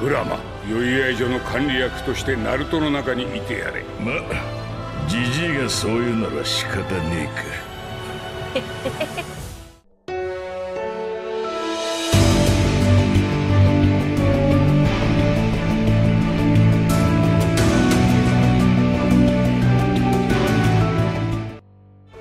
クラマ、宵合所の管理役としてナルトの中にいてやれ。まあ、ジジイがそう言うなら仕方ねえか。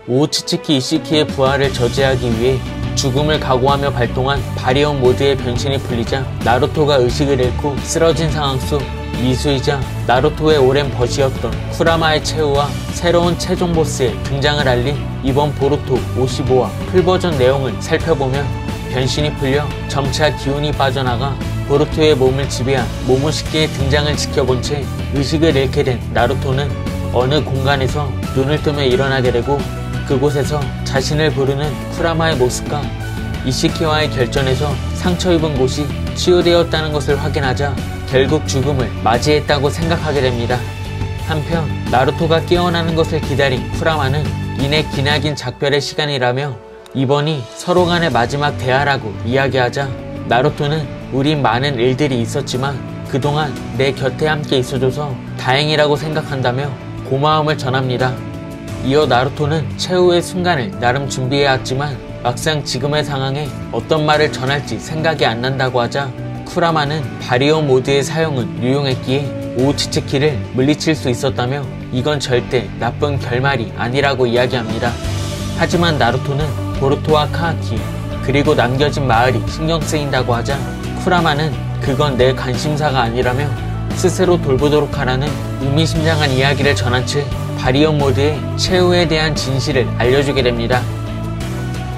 우우치츠키 이시키의 부활을 저지하기 위해 죽음을 각오하며 발동한 바리온 모드의 변신이 풀리자 나루토가 의식을 잃고 쓰러진 상황 속 미수이자 나루토의 오랜 벗이었던 쿠라마의 최후와 새로운 최종 보스의 등장을 알린 이번 보루토 55화 풀버전 내용을 살펴보면 변신이 풀려 점차 기운이 빠져나가 보루토의 몸을 지배한 모모시키의 등장을 지켜본 채 의식을 잃게 된 나루토는 어느 공간에서 눈을 뜨며 일어나게 되고 그곳에서 자신을 부르는 쿠라마의 모습과 이시키와의 결전에서 상처 입은 곳이 치유되었다는 것을 확인하자 결국 죽음을 맞이했다고 생각하게 됩니다. 한편 나루토가 깨어나는 것을 기다린 쿠라마는 이내 기나긴 작별의 시간이라며 이번이 서로 간의 마지막 대화라고 이야기하자 나루토는 우린 많은 일들이 있었지만 그동안 내 곁에 함께 있어줘서 다행이라고 생각한다며 고마움을 전합니다. 이어 나루토는 최후의 순간을 나름 준비해왔지만 막상 지금의 상황에 어떤 말을 전할지 생각이 안 난다고 하자 쿠라마는 바리온 모드의 사용은 유용했기에 우우치츠키를 물리칠 수 있었다며 이건 절대 나쁜 결말이 아니라고 이야기합니다. 하지만 나루토는 보루토와 카하키 그리고 남겨진 마을이 신경 쓰인다고 하자 쿠라마는 그건 내 관심사가 아니라며 스스로 돌보도록 하라는 의미심장한 이야기를 전한 채 바리온 모드의 최후에 대한 진실을 알려주게 됩니다.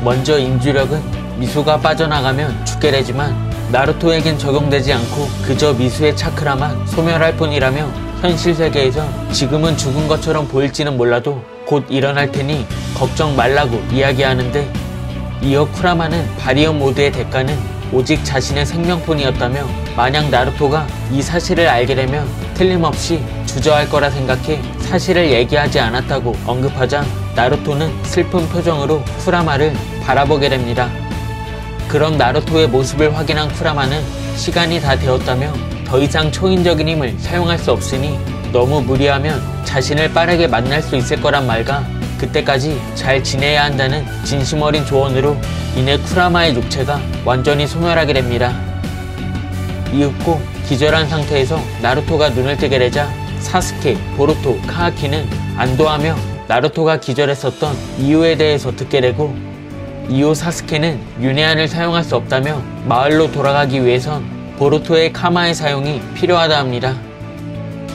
먼저 인주력은 미수가 빠져나가면 죽게 되지만 나루토에겐 적용되지 않고 그저 미수의 차크라만 소멸할 뿐이라며 현실 세계에서 지금은 죽은 것처럼 보일지는 몰라도 곧 일어날 테니 걱정 말라고 이야기하는데 이어 쿠라마는 바리온 모드의 대가는 오직 자신의 생명뿐이었다며 만약 나루토가 이 사실을 알게 되면 틀림없이 주저할 거라 생각해 사실을 얘기하지 않았다고 언급하자 나루토는 슬픈 표정으로 쿠라마를 바라보게 됩니다. 그런 나루토의 모습을 확인한 쿠라마는 시간이 다 되었다며 더 이상 초인적인 힘을 사용할 수 없으니 너무 무리하면 자신을 빠르게 만날 수 있을 거란 말과 그때까지 잘 지내야 한다는 진심 어린 조언으로 이내 쿠라마의 육체가 완전히 소멸하게 됩니다. 이윽고 기절한 상태에서 나루토가 눈을 뜨게 되자 사스케, 보루토, 카하키는 안도하며 나루토가 기절했었던 이유에 대해서 듣게 되고 이후 사스케는 윤회안을 사용할 수 없다며 마을로 돌아가기 위해선 보루토의 카마의 사용이 필요하다 합니다.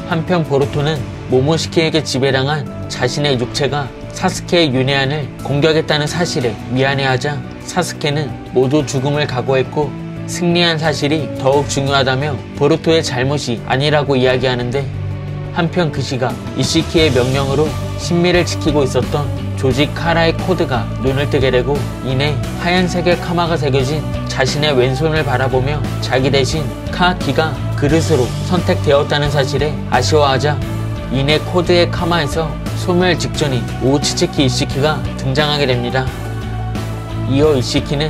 한편 보루토는 모모시키에게 지배당한 자신의 육체가 사스케의 윤회안을 공격했다는 사실에 미안해하자 사스케는 모두 죽음을 각오했고 승리한 사실이 더욱 중요하다며 보루토의 잘못이 아니라고 이야기하는데 한편 그 시각 이시키의 명령으로 신미를 지키고 있었던 조직 카라의 코드가 눈을 뜨게 되고 이내 하얀색의 카마가 새겨진 자신의 왼손을 바라보며 자기 대신 카하키가 그릇으로 선택되었다는 사실에 아쉬워하자 이내 코드의 카마에서 소멸 직전인 우우치츠키 이시키가 등장하게 됩니다. 이어 이시키는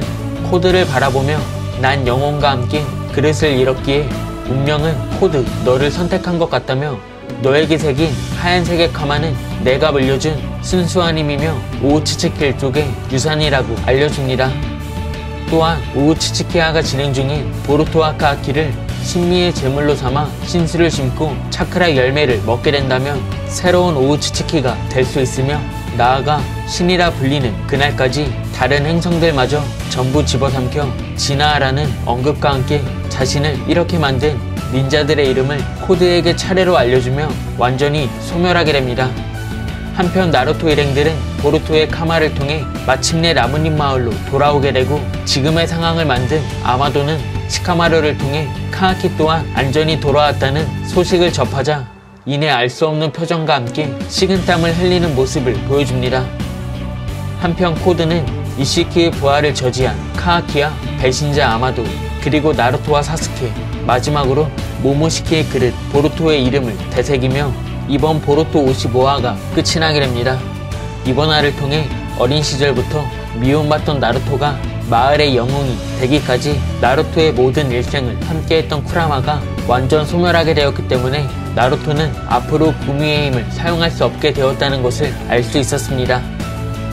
코드를 바라보며 난 영혼과 함께 그릇을 잃었기에 운명은 코드 너를 선택한 것 같다며 너에게 새긴 하얀색의 카마는 내가 물려준 순수한 힘이며 우우치츠키 일족의 유산이라고 알려줍니다. 또한 우우치츠키화가 진행 중인 보루토와 카하키를 신미의 제물로 삼아 신수를 심고 차크라 열매를 먹게 된다면 새로운 우우치츠키가 될 수 있으며 나아가 신이라 불리는 그날까지 다른 행성들마저 전부 집어삼켜 진화하라는 언급과 함께 자신을 이렇게 만든 닌자들의 이름을 코드에게 차례로 알려주며 완전히 소멸하게 됩니다. 한편 나루토 일행들은 보루토의 카마를 통해 마침내 나뭇잎 마을로 돌아오게 되고 지금의 상황을 만든 아마도는 시카마루를 통해 카하키 또한 안전히 돌아왔다는 소식을 접하자 이내 알 수 없는 표정과 함께 식은땀을 흘리는 모습을 보여줍니다. 한편 코드는 이시키의 부활을 저지한 카하키와 배신자 아마도 그리고 나루토와 사스케 마지막으로 모모시키의 그릇 보루토의 이름을 되새기며 이번 보루토 55화가 끝이 나게 됩니다. 이번 화를 통해 어린 시절부터 미움받던 나루토가 마을의 영웅이 되기까지 나루토의 모든 일생을 함께했던 쿠라마가 완전 소멸하게 되었기 때문에 나루토는 앞으로 구미의 힘을 사용할 수 없게 되었다는 것을 알 수 있었습니다.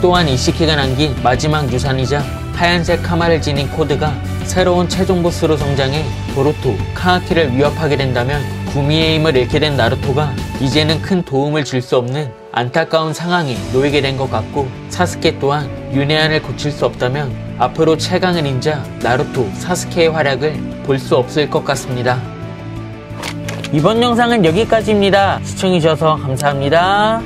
또한 이시키가 남긴 마지막 유산이자 하얀색 카마를 지닌 코드가 새로운 최종 보스로 성장해 보루토, 카하키를 위협하게 된다면 구미의 힘을 잃게 된 나루토가 이제는 큰 도움을 줄 수 없는 안타까운 상황에 놓이게 된 것 같고, 사스케 또한 윤회한을 고칠 수 없다면 앞으로 최강의 닌자 나루토, 사스케의 활약을 볼 수 없을 것 같습니다. 이번 영상은 여기까지입니다. 시청해주셔서 감사합니다.